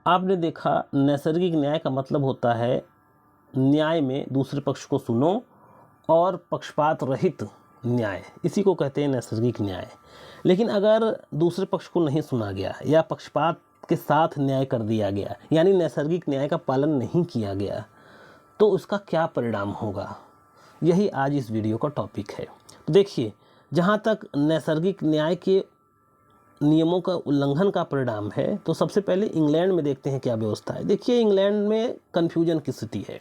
आपने देखा नैसर्गिक न्याय का मतलब होता है न्याय में दूसरे पक्ष को सुनो और पक्षपात रहित न्याय, इसी को कहते हैं नैसर्गिक न्याय। लेकिन अगर दूसरे पक्ष को नहीं सुना गया या पक्षपात के साथ न्याय कर दिया गया, यानी नैसर्गिक न्याय का पालन नहीं किया गया, तो उसका क्या परिणाम होगा, यही आज इस वीडियो का टॉपिक है। तो देखिए, जहाँ तक नैसर्गिक न्याय के नियमों का उल्लंघन का परिणाम है, तो सबसे पहले इंग्लैंड में देखते हैं क्या व्यवस्था है। देखिए, इंग्लैंड में कन्फ्यूजन की स्थिति है।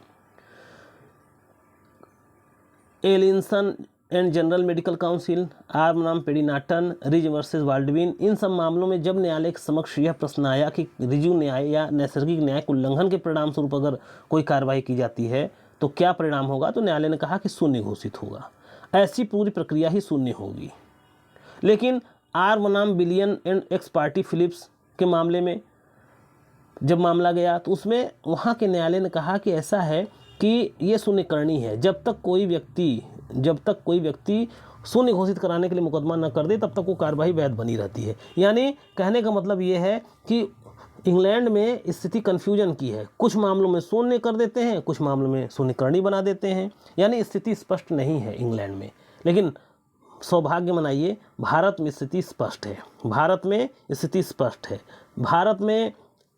Allinson and general medical council, R बनाम पेडिनाटन, रिज वर्सेस बाल्डविन, इन सब मामलों में जब न्यायालय के समक्ष यह प्रश्न आया कि रिजु न्याय या नैसर्गिक न्याय के उल्लंघन के परिणाम स्वरूप अगर कोई कार्रवाई की जाती है तो क्या परिणाम होगा, तो न्यायालय ने कहा कि शून्य घोषित होगा, ऐसी पूरी प्रक्रिया ही शून्य होगी। लेकिन आर बनाम Billion and ex parte Phillips के मामले में जब मामला गया तो उसमें वहाँ के न्यायालय ने कहा कि ऐसा है कि ये शून्य करनी है, जब तक कोई व्यक्ति शून्य घोषित कराने के लिए मुकदमा न कर दे तब तक वो कार्रवाई वैध बनी रहती है। यानी कहने का मतलब ये है कि इंग्लैंड में स्थिति कन्फ्यूजन की है, कुछ मामलों में शून्य कर देते हैं, कुछ मामलों में शून्य करनी बना देते हैं, यानी स्थिति स्पष्ट नहीं है इंग्लैंड में। लेकिन सौभाग्य मनाइए, भारत में स्थिति स्पष्ट है। भारत में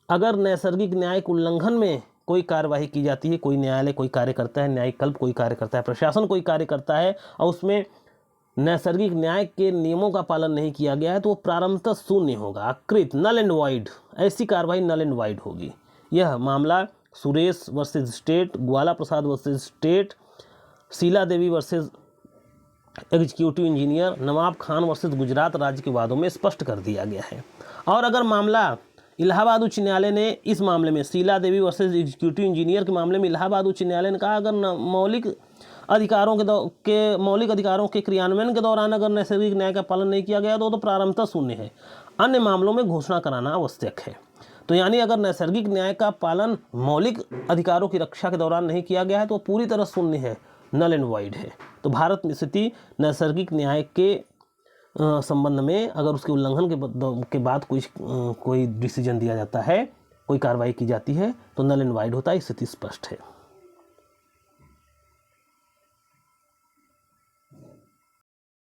अगर नैसर्गिक न्याय के उल्लंघन में कोई कार्यवाही की जाती है, कोई न्यायालय कोई कार्य करता है, न्यायिक कल्प कोई कार्य करता है, प्रशासन कोई कार्य करता है और उसमें नैसर्गिक न्याय के नियमों का पालन नहीं किया गया है, तो वो प्रारंभतः शून्य होगा, अकृत, नल एंड वाइड, ऐसी कार्रवाई नल एंड वाइड होगी। यह मामला सुरेश वर्सेज स्टेट, ग्वाला प्रसाद वर्सेज स्टेट, शीला देवी वर्सेज एग्जीक्यूटिव इंजीनियर, नवाब खान वर्सेज गुजरात राज्य के वादों में स्पष्ट कर दिया गया है। और अगर मामला इलाहाबाद उच्च न्यायालय ने इस मामले में शीला देवी वर्सेज एग्जीक्यूटिव इंजीनियर के मामले में इलाहाबाद उच्च न्यायालय ने कहा अगर मौलिक अधिकारों के क्रियान्वयन के दौरान अगर नैसर्गिक न्याय का पालन नहीं किया गया तो प्रारंभतः शून्य है, अन्य मामलों में घोषणा कराना आवश्यक है। तो यानी अगर नैसर्गिक न्याय का पालन मौलिक अधिकारों की रक्षा के दौरान नहीं किया गया है तो पूरी तरह शून्य है, नल एंड वाइड है। तो भारत में स्थिति नैसर्गिक न्याय के संबंध में अगर उसके उल्लंघन के बाद कोई डिसीजन दिया जाता है, कोई कार्रवाई की जाती है तो नल एंड वाइड होता है, स्थिति स्पष्ट है।